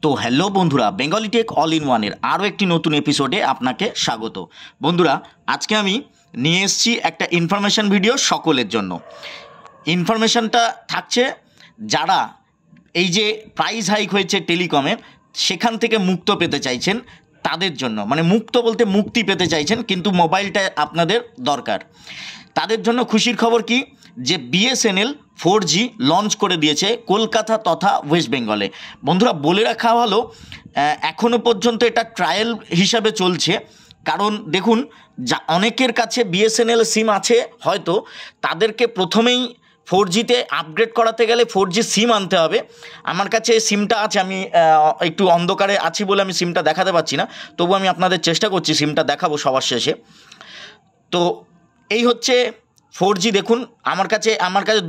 তো হ্যালো বন্ধুরা, Bengali take all in ওয়ানের আরও একটি নতুন এপিসোডে আপনাকে স্বাগত। বন্ধুরা, আজকে আমি নিয়ে এসেছি একটা ইনফরমেশন ভিডিও সকলের জন্য। ইনফরমেশনটা থাকছে যারা এই যে প্রাইস হাইক হয়েছে টেলিকমের, সেখান থেকে মুক্ত পেতে চাইছেন তাদের জন্য, মানে মুক্ত বলতে মুক্তি পেতে চাইছেন কিন্তু মোবাইলটা আপনাদের দরকার, তাদের জন্য খুশির খবর কি যে বিএসএনএল 4G লঞ্চ করে দিয়েছে কলকাতা তথা ওয়েস্ট বেঙ্গলে। বন্ধুরা, বলে রাখা ভালো, এখনও পর্যন্ত এটা ট্রায়াল হিসাবে চলছে। কারণ দেখুন, যা অনেকের কাছে বিএসএনএল সিম আছে হয়তো তাদেরকে প্রথমেই 4Gতে আপগ্রেড করাতে গেলে 4G সিম আনতে হবে। আমার কাছে সিমটা আছে, আমি একটু অন্ধকারে আছি বলে আমি সিমটা দেখাতে পারছি না, তবু আমি আপনাদের চেষ্টা করছি সিমটা দেখাবো সবার শেষে। তো এই হচ্ছে 4G। দেখুন, আমার কাছে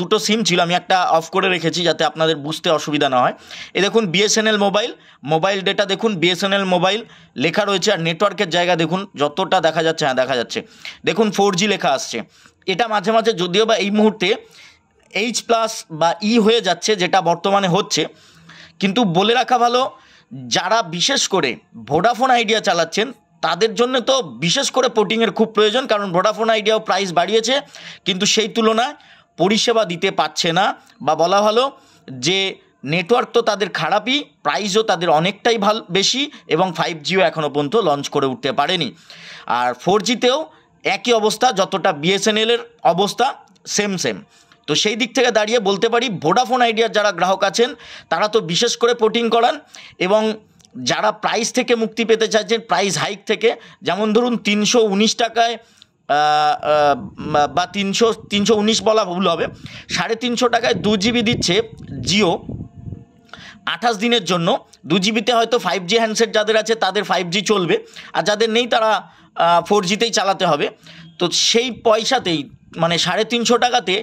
দুটো সিম ছিল, আমি একটা অফ করে রেখেছি যাতে আপনাদের বুঝতে অসুবিধা না হয়। এই দেখুন বিএসএনএল মোবাইল ডেটা দেখুন, বিএসএনএল মোবাইল লেখা রয়েছে, আর নেটওয়ার্কের জায়গা দেখুন যতটা দেখা যাচ্ছে, হ্যাঁ দেখা যাচ্ছে, দেখুন 4G লেখা আসছে। এটা মাঝে মাঝে যদিও বা এই মুহূর্তে H+ বা ই হয়ে যাচ্ছে, যেটা বর্তমানে হচ্ছে, কিন্তু বলে রাখা ভালো যারা বিশেষ করে ভোডাফোন আইডিয়া চালাচ্ছেন তাদের জন্য তো বিশেষ করে পোর্টিংয়ের খুব প্রয়োজন। কারণ ভোডাফোন আইডিয়াও প্রাইস বাড়িয়েছে কিন্তু সেই তুলনায় পরিষেবা দিতে পারছে না, বা বলা ভালো যে নেটওয়ার্ক তো তাদের খারাপই, প্রাইসও তাদের অনেকটাই বেশি, এবং 5Gও এখনও পর্যন্ত লঞ্চ করে উঠতে পারেনি। আর 4Gতেও একই অবস্থা, যতটা বিএসএনএলের অবস্থা সেম। তো সেই দিক থেকে দাঁড়িয়ে বলতে পারি ভোডাফোন আইডিয়ার যারা গ্রাহক আছেন তারা তো বিশেষ করে পোর্টিং করান, এবং যারা প্রাইস থেকে মুক্তি পেতে চাইছেন, প্রাইস হাইক থেকে, যেমন ধরুন 319 টাকায় বা 319 বলা ভুল হবে, 350 টাকায় 2GB দিচ্ছে জিও 28 দিনের জন্য। 2GBতে হয়তো 5G হ্যান্ডসেট যাদের আছে তাদের 5G চলবে, আর যাদের নেই তারা 4Gতেই চালাতে হবে। তো সেই পয়সাতেই, মানে 350 টাকাতে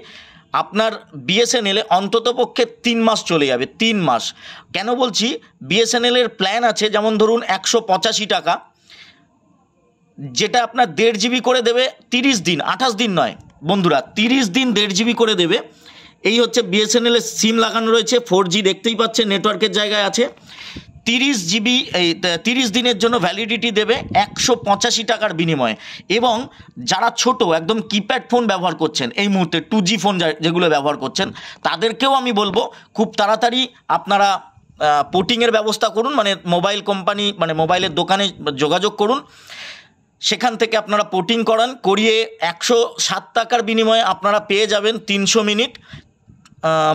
আপনার বিএসএনএলে অন্ততপক্ষে 3 মাস চলে যাবে। 3 মাস কেন বলছি, বিএসএনএলের প্ল্যান আছে যেমন ধরুন 185 টাকা, যেটা আপনার 1.5GB করে দেবে 30 দিন, 28 দিন নয় বন্ধুরা, 30 দিন 1.5GB করে দেবে। এই হচ্ছে বিএসএনএলের সিম লাগানো রয়েছে, 4G দেখতেই পাচ্ছেন নেটওয়ার্কের জায়গায় আছে। 30GB এই 30 দিনের জন্য ভ্যালিডিটি দেবে 185 টাকার বিনিময়ে। এবং যারা ছোট একদম কিপ্যাড ফোন ব্যবহার করছেন এই মুহূর্তে, 2G ফোন যেগুলো ব্যবহার করছেন, তাদেরকেও আমি বলবো খুব তাড়াতাড়ি আপনারা পোর্টিংয়ের ব্যবস্থা করুন, মানে মোবাইল কোম্পানি, মানে মোবাইলের দোকানে যোগাযোগ করুন, সেখান থেকে আপনারা পোর্টিং করিয়ে 107 টাকার বিনিময়ে আপনারা পেয়ে যাবেন 300 মিনিট,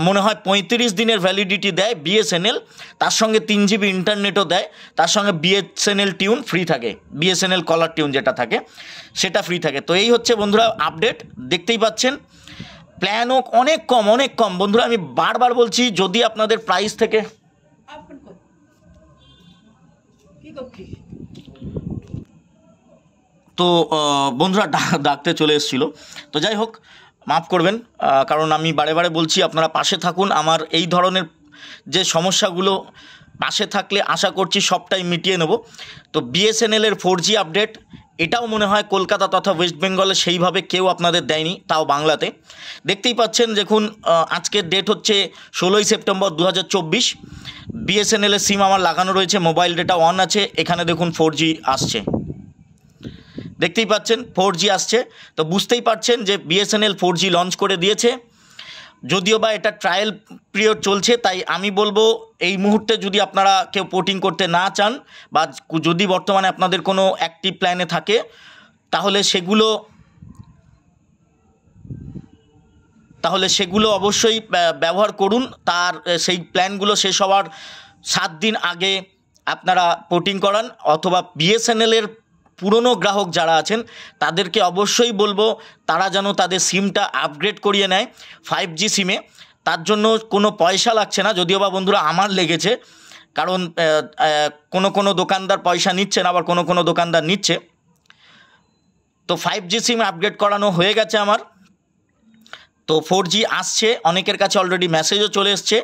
মনে হয় 35 দিনের ভ্যালিডিটি দেয় বিএসএনএল, তার সঙ্গে 3GB ইন্টারনেটও দেয়, তার সঙ্গে বিএসএনএল টিউন ফ্রি থাকে, বিএসএনএল কলার টিউন যেটা থাকে সেটা ফ্রি থাকে। তো এই হচ্ছে বন্ধুরা আপডেট, দেখতেই পাচ্ছেন প্ল্যানও অনেক কম বন্ধুরা। আমি বারবার বলছি, যদি আপনাদের প্রাইস থেকে তো বন্ধুরা ডাকতে চলে এসেছিলো, তো যাই হোক মাফ করবেন, কারণ আমি বারে বলছি আপনারা পাশে থাকুন। আমার এই ধরনের যে সমস্যাগুলো পাশে থাকলে আশা করছি সবটাই মিটিয়ে নেব। তো বিএসএনএলের 4G আপডেট, এটাও মনে হয় কলকাতা তথা ওয়েস্ট বেঙ্গলে সেইভাবে কেউ আপনাদের দেয়নি, তাও বাংলাতে। দেখতেই পাচ্ছেন, দেখুন আজকের ডেট হচ্ছে 16 সেপ্টেম্বর 2024। বিএসএনএলের সিম আমার লাগানো রয়েছে, মোবাইল ডেটা অন আছে, এখানে দেখুন 4G আসছে, দেখতেই পাচ্ছেন 4G আসছে। তো বুঝতেই পারছেন যে বিএসএনএল 4G লঞ্চ করে দিয়েছে, যদিও বা এটা ট্রায়াল পিরিয়ড চলছে। তাই আমি বলবো এই মুহূর্তে যদি আপনারা কেউ পোর্টিং করতে না চান, বা যদি বর্তমানে আপনাদের কোনো অ্যাক্টিভ প্ল্যানে থাকে, তাহলে সেগুলো অবশ্যই ব্যবহার করুন। তার সেই প্ল্যানগুলো শেষ হওয়ার 7 দিন আগে আপনারা পোর্টিং করান, অথবা বিএসএনএলের পুরনো গ্রাহক যারা আছেন তাদেরকে অবশ্যই বলবো তারা যেন তাদের সিমটা আপগ্রেড করিয়ে নেয় 5G সিমে। তার জন্য কোনো পয়সা লাগছে না, যদিও বা বন্ধুরা আমার লেগেছে, কারণ কোনো দোকানদার পয়সা নিচ্ছে না, আবার কোনো দোকানদার নিচ্ছে। তো 5G সিম আপগ্রেড করানো হয়ে গেছে আমার। তো 4G আসছে, অনেকের কাছে অলরেডি মেসেজও চলে এসছে।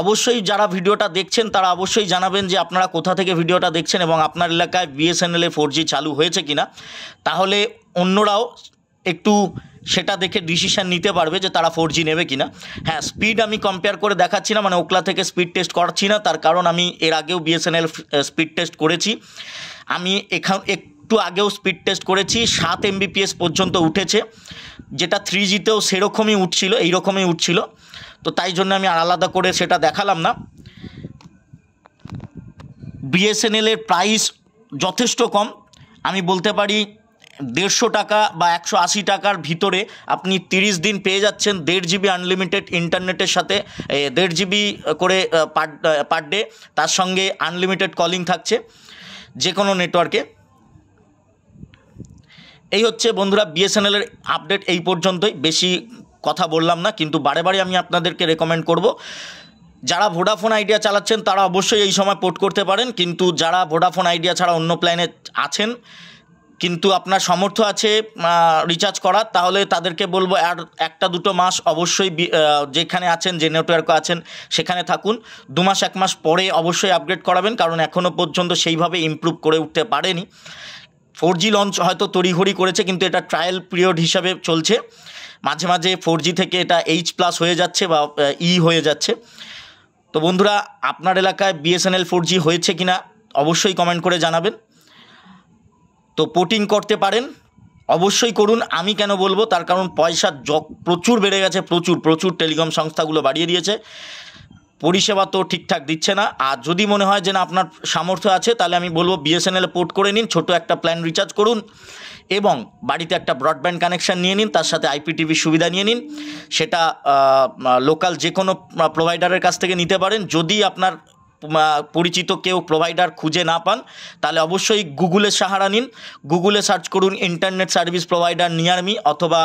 অবশ্যই যারা ভিডিওটা দেখছেন তারা অবশ্যই জানাবেন যে আপনারা কোথা থেকে ভিডিওটা দেখছেন এবং আপনার এলাকায় বিএসএনএল 4G চালু হয়েছে কিনা, তাহলে অন্যরাও একটু সেটা দেখে ডিসিশান নিতে পারবে যে তারা 4G নেবে কি না। হ্যাঁ, স্পিড আমি কম্পেয়ার করে দেখাচ্ছি না, মানে ওকলা থেকে স্পিড টেস্ট করছি না, তার কারণ আমি এর আগেও বিএসএনএল স্পিড টেস্ট করেছি। আমি একটু আগেও স্পিড টেস্ট করেছি, 7 Mbps পর্যন্ত উঠেছে, যেটা 3Gতেও সেরকমই উঠছিল, এইরকমই উঠছিল। তো তাই জন্য আমি আলাদা করে সেটা দেখালাম না। বিএসএনএলের প্রাইস যথেষ্ট কম, আমি বলতে পারি 150 টাকা বা 180 টাকার ভিতরে আপনি 30 দিন পেয়ে যাচ্ছেন 1.5 GB আনলিমিটেড ইন্টারনেটের সাথে, 1.5 GB করে পার ডে, তার সঙ্গে আনলিমিটেড কলিং থাকছে যে কোনো নেটওয়ার্কে। এই হচ্ছে বন্ধুরা বিএসএনএলের আপডেট, এই পর্যন্তই, বেশি কথা বললাম না, কিন্তু বারে বারে আমি আপনাদেরকে রেকমেন্ড করব যারা ভোডাফোন আইডিয়া চালাচ্ছেন তারা অবশ্যই এই সময় পোর্ট করতে পারেন, কিন্তু যারা ভোডাফোন আইডিয়া ছাড়া অন্য প্ল্যানে আছেন কিন্তু আপনার সামর্থ্য আছে রিচার্জ করার, তাহলে তাদেরকে বলবো আর 1-2 মাস অবশ্যই যেখানে আছেন, যে নেটওয়ার্কে আছেন সেখানে থাকুন। 2 মাস 1 মাস পরে অবশ্যই আপগ্রেড করাবেন, কারণ এখনও পর্যন্ত সেইভাবে ইমপ্রুভ করে উঠতে পারেনি। 4G লঞ্চ হয়তো তড়িঘড়ি করেছে, কিন্তু এটা ট্রায়াল পিরিয়ড হিসাবে চলছে, মাঝে মাঝে 4G থেকে এটা H+ হয়ে যাচ্ছে বা E হয়ে যাচ্ছে। তো বন্ধুরা, আপনার এলাকায় বিএসএনএল 4G হয়েছে কিনা অবশ্যই কমেন্ট করে জানাবেন। তো পোর্টিং করতে পারেন, অবশ্যই করুন। আমি কেন বলবো, তার কারণ পয়সা প্রচুর বেড়ে গেছে, প্রচুর টেলিকম সংস্থাগুলো বাড়িয়ে দিয়েছে, পরিষেবা তো ঠিকঠাক দিচ্ছে না। আর যদি মনে হয় যে না আপনার সামর্থ্য আছে, তাহলে আমি বলবো বিএসএনএল পোর্ট করে নিন, ছোট একটা প্ল্যান রিচার্জ করুন এবং বাড়িতে একটা ব্রডব্যান্ড কানেকশান নিয়ে নিন, তার সাথে IPTV সুবিধা নিয়ে নিন। সেটা লোকাল যে কোনো প্রোভাইডারের কাছ থেকে নিতে পারেন। যদি আপনার পরিচিত কেউ প্রোভাইডার খুঁজে না পান, তাহলে অবশ্যই গুগলের সাহারা নিন। গুগলে সার্চ করুন internet service provider near me, অথবা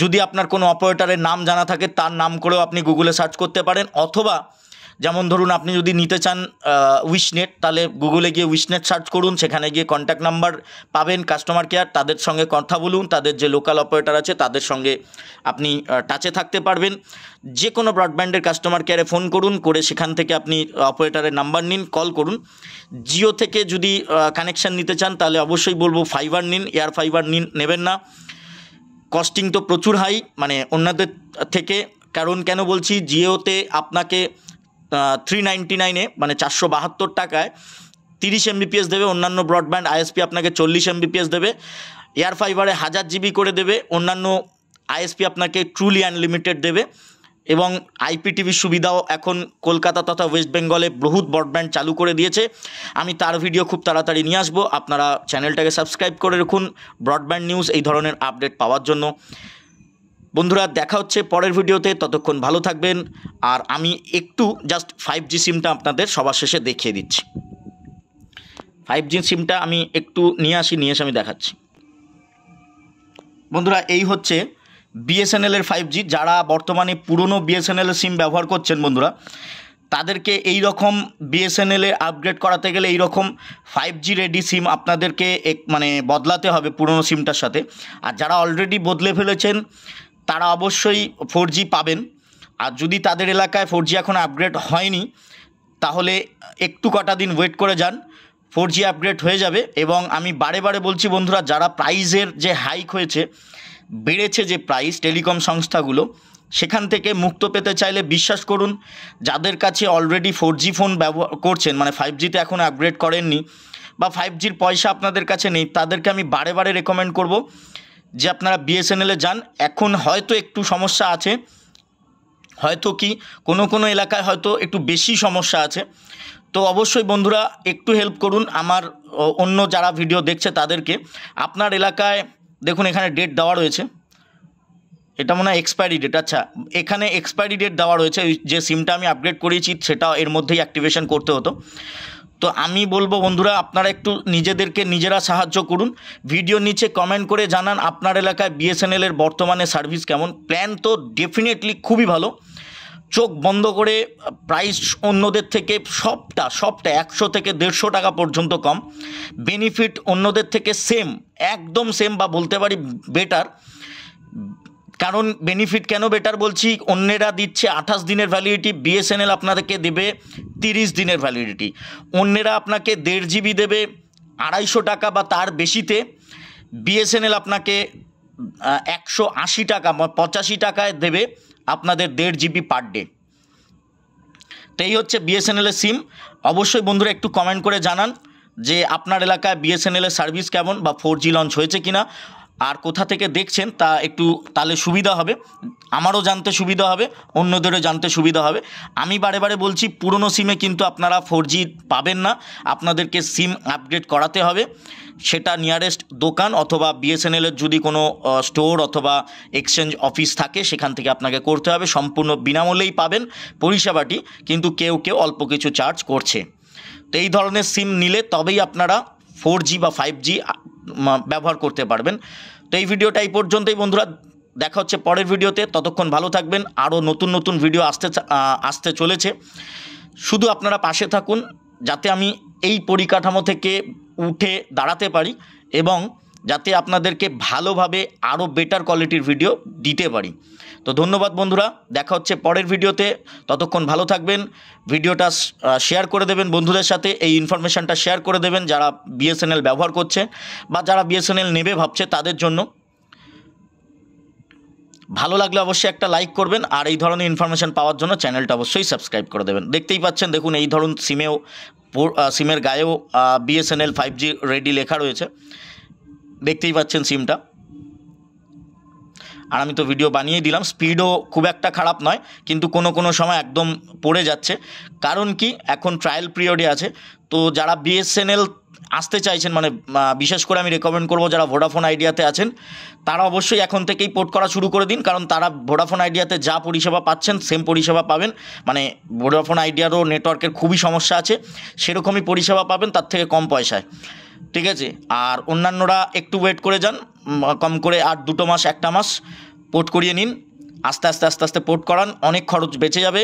যদি আপনার কোনো অপারেটরের নাম জানা থাকে তার নাম করেও আপনি গুগলে সার্চ করতে পারেন। অথবা যেমন ধরুন আপনি যদি নিতে চান উইশনেট, তাহলে গুগলে গিয়ে উইশনেট সার্চ করুন, সেখানে গিয়ে কন্ট্যাক্ট নাম্বার পাবেন কাস্টমার কেয়ার, তাদের সঙ্গে কথা বলুন, তাদের যে লোকাল অপারেটর আছে তাদের সঙ্গে আপনি টাচে থাকতে পারবেন। যে কোনো ব্রডব্যান্ডের কাস্টমার কেয়ারে ফোন করুন, করে সেখান থেকে আপনি অপারেটরের নাম্বার নিন, কল করুন। জিও থেকে যদি কানেকশান নিতে চান তাহলে অবশ্যই বলবো ফাইবার নিন, এয়ার ফাইবার নেবেন না। কস্টিং তো প্রচুর হাই, মানে অন্যদের থেকে। কারণ কেন বলছি, জিওতে আপনাকে 399 মানে 472 টাকায় 30 Mbps দেবে, অন্যান্য ব্রডব্যান্ড ISP আপনাকে 40 Mbps দেবে। এয়ার ফাইবারে 1000 GB করে দেবে, অন্যান্য ISP আপনাকে ট্রুলি আনলিমিটেড দেবে। এবং IPTV সুবিধাও এখন কলকাতা তথা ওয়েস্ট বেঙ্গলে বহুত ব্রডব্যান্ড চালু করে দিয়েছে। আমি তার ভিডিও খুব তাড়াতাড়ি নিয়ে আসবো, আপনারা চ্যানেলটাকে সাবস্ক্রাইব করে রাখুন ব্রডব্যান্ড নিউজ এই ধরনের আপডেট পাওয়ার জন্য। বন্ধুরা, দেখা হচ্ছে পরের ভিডিওতে, ততক্ষণ ভালো থাকবেন। আর আমি একটু জাস্ট 5G সিমটা আপনাদের সবার শেষে দেখিয়ে দিচ্ছি। 5G সিমটা আমি একটু নিয়ে এসে আমি দেখাচ্ছি। বন্ধুরা, এই হচ্ছে বিএসএনএলের 5G। যারা বর্তমানে পুরনো বিএসএনএলের সিম ব্যবহার করছেন বন্ধুরা, তাদেরকে এই রকম বিএসএনএলে আপগ্রেড করাতে গেলে এই রকম 5G রেডি সিম আপনাদেরকে মানে বদলাতে হবে পুরনো সিমটার সাথে। আর যারা অলরেডি বদলে ফেলেছেন তারা অবশ্যই 4G পাবেন। আর যদি তাদের এলাকায় 4G এখন আপগ্রেড হয়নি, তাহলে একটু কটা দিন ওয়েট করে যান, 4G আপগ্রেড হয়ে যাবে। এবং আমি বারে বারে বলছি বন্ধুরা, যারা প্রাইসের যে হাইক হয়েছে, বেড়েছে যে প্রাইস টেলিকম সংস্থাগুলো, সেখান থেকে মুক্ত পেতে চাইলে বিশ্বাস করুন, যাদের কাছে অলরেডি 4G ফোন ব্যবহার করছেন, মানে 5Gতে এখন আপগ্রেড করেননি বা 5Gর পয়সা আপনাদের কাছে নেই, তাদেরকে আমি বারে বারে রেকমেন্ড করব যে আপনারা বিএসএনএলে যান। এখন হয়তো একটু সমস্যা আছে, হয়তো কি কোনো এলাকায় হয়তো একটু বেশি সমস্যা আছে। তো অবশ্যই বন্ধুরা একটু হেল্প করুন আমার অন্য যারা ভিডিও দেখছে তাদেরকে। আপনার এলাকায় দেখুন এখানে ডেট দেওয়া রয়েছে, এটা মনে হয় এক্সপায়ারি ডেট। আচ্ছা, এখানে এক্সপায়ারি ডেট দেওয়া রয়েছে, যে সিমটা আমি আপগ্রেড করেছি সেটা এর মধ্যেই অ্যাক্টিভেশন করতে হতো। তো আমি বলবো বন্ধুরা, আপনারা একটু নিজেদেরকে নিজেরা সাহায্য করুন। ভিডিওর নিচে কমেন্ট করে জানান আপনার এলাকায় বিএসএনএলের বর্তমানে সার্ভিস কেমন। প্ল্যান তো ডেফিনেটলি খুবই ভালো, চোখ বন্ধ করে প্রাইস অন্যদের থেকে সবটা 100 থেকে 150 টাকা পর্যন্ত কম। বেনিফিট অন্যদের থেকে সেম, একদম সেম, বা বলতে পারি বেটার। কারণ বেনিফিট কেন বেটার বলছি, অন্যেরা দিচ্ছে 28 দিনের ভ্যালিডিটি, বিএসএনএল আপনাদেরকে দেবে 30 দিনের ভ্যালিডিটি। অন্যেরা আপনাকে 1.5 GB দেবে 250 টাকা বা তার বেশিতে, বিএসএনএল আপনাকে 180 টাকা 85 টাকায় দেবে আপনাদের 1.5 GB পার ডে। তো এই হচ্ছে বিএসএনএলের সিম। অবশ্যই বন্ধুরা একটু কমেন্ট করে জানান যে আপনার এলাকায় বিএসএনএলের সার্ভিস কেমন, বা 4G লঞ্চ হয়েছে কিনা, আর কোথা থেকে দেখছেন তা একটু তাহলে সুবিধা হবে, আমারও জানতে সুবিধা হবে, অন্যদেরও জানতে সুবিধা হবে। আমি বারে বারে বলছি, পুরনো সিমে কিন্তু আপনারা 4G পাবেন না, আপনাদেরকে সিম আপগ্রেড করাতে হবে। সেটা নিয়ারেস্ট দোকান অথবা বিএসএনএলের যদি কোনো স্টোর অথবা এক্সচেঞ্জ অফিস থাকে সেখান থেকে আপনাকে করতে হবে। সম্পূর্ণ বিনামূল্যেই পাবেন পরিষেবাটি, কিন্তু কেউ কেউ অল্প কিছু চার্জ করছে। তো এই ধরনের সিম নিলে তবেই আপনারা 4G বা 5G ব্যবহার করতে পারবেন। তো এই ভিডিওটা এই পর্যন্তই বন্ধুরা, দেখা হচ্ছে পরের ভিডিওতে। ততক্ষণ ভালো থাকবেন। আরও নতুন নতুন ভিডিও আসতে চলেছে। শুধু আপনারা পাশে থাকুন যাতে আমি এই পরিকাঠামো থেকে উঠে দাঁড়াতে পারি এবং যাতে আপনাদেরকে ভালোভাবে আরও বেটার কোয়ালিটির ভিডিও দিতে পারি। তো ধন্যবাদ বন্ধুরা, দেখা হচ্ছে পরের ভিডিওতে। ততক্ষণ ভালো থাকবেন। ভিডিওটা শেয়ার করে দেবেন বন্ধুদের সাথে, এই ইনফরমেশানটা শেয়ার করে দেবেন যারা বিএসএনএল ব্যবহার করছে বা যারা বিএসএনএল নেবে ভাবছে তাদের জন্য। ভালো লাগলে অবশ্যই একটা লাইক করবেন, আর এই ধরনের ইনফরমেশান পাওয়ার জন্য চ্যানেলটা অবশ্যই সাবস্ক্রাইব করে দেবেন। দেখতেই পাচ্ছেন, দেখুন এই ধরুন সিমের গায়েও বিএসএনএল 5G রেডি লেখা রয়েছে, দেখতেই পাচ্ছেন সিমটা। আর আমি তো ভিডিও বানিয়ে দিলাম, স্পিডও খুব একটা খারাপ নয়, কিন্তু কোনো সময় একদম পড়ে যাচ্ছে। কারণ কি, এখন ট্রায়াল পিরিয়ডে আছে। তো যারা বিএসএনএল আসতে চাইছেন, মানে বিশেষ করে আমি রেকমেন্ড করব যারা ভোডাফোন আইডিয়াতে আছেন, তারা অবশ্যই এখন থেকেই পোর্ট করা শুরু করে দিন। কারণ তারা ভোডাফোন আইডিয়াতে যা পরিষেবা পাচ্ছেন সেম পরিষেবা পাবেন। মানে ভোডাফোন আইডিয়ারও নেটওয়ার্কের খুবই সমস্যা আছে, সেরকমই পরিষেবা পাবেন তার থেকে কম পয়সায়। ঠিক আছে, আর অন্যান্যরা একটু ওয়েট করে যান, কম করে আর 2 মাস 1 মাস পোর্ট করিয়ে নিন। আস্তে আস্তে পোর্ট করান, অনেক খরচ বেঁচে যাবে।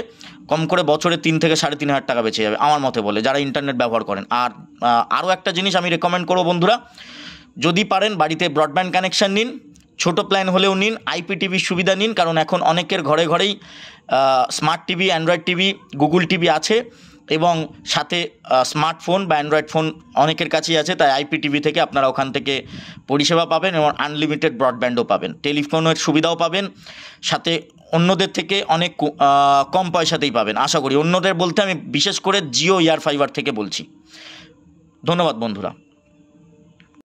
কম করে বছরে 3 থেকে 3,500 টাকা বেঁচে যাবে আমার মতে বলে, যারা ইন্টারনেট ব্যবহার করেন। আর আরও একটা জিনিস আমি রেকমেন্ড করবো বন্ধুরা, যদি পারেন বাড়িতে ব্রডব্যান্ড কানেকশান নিন, ছোটো প্ল্যান হলেও নিন, আইপিটিভির সুবিধা নিন। কারণ এখন অনেকের ঘরে ঘরেই smart TV, Android TV, Google TV আছে, এবং সাথে স্মার্টফোন বা অ্যান্ড্রয়েড ফোন অনেকের কাছেই আছে। তাই আইপিটিভি থেকে আপনারা ওখান থেকে পরিষেবা পাবেন এবং আনলিমিটেড ব্রডব্যান্ডও পাবেন, টেলিফোনের সুবিধাও পাবেন, সাথে অন্যদের থেকে অনেক কম পয়সাতেই পাবেন আশা করি। অন্যদের বলতে আমি বিশেষ করে জিও এয়ার ফাইবার থেকে বলছি। ধন্যবাদ বন্ধুরা।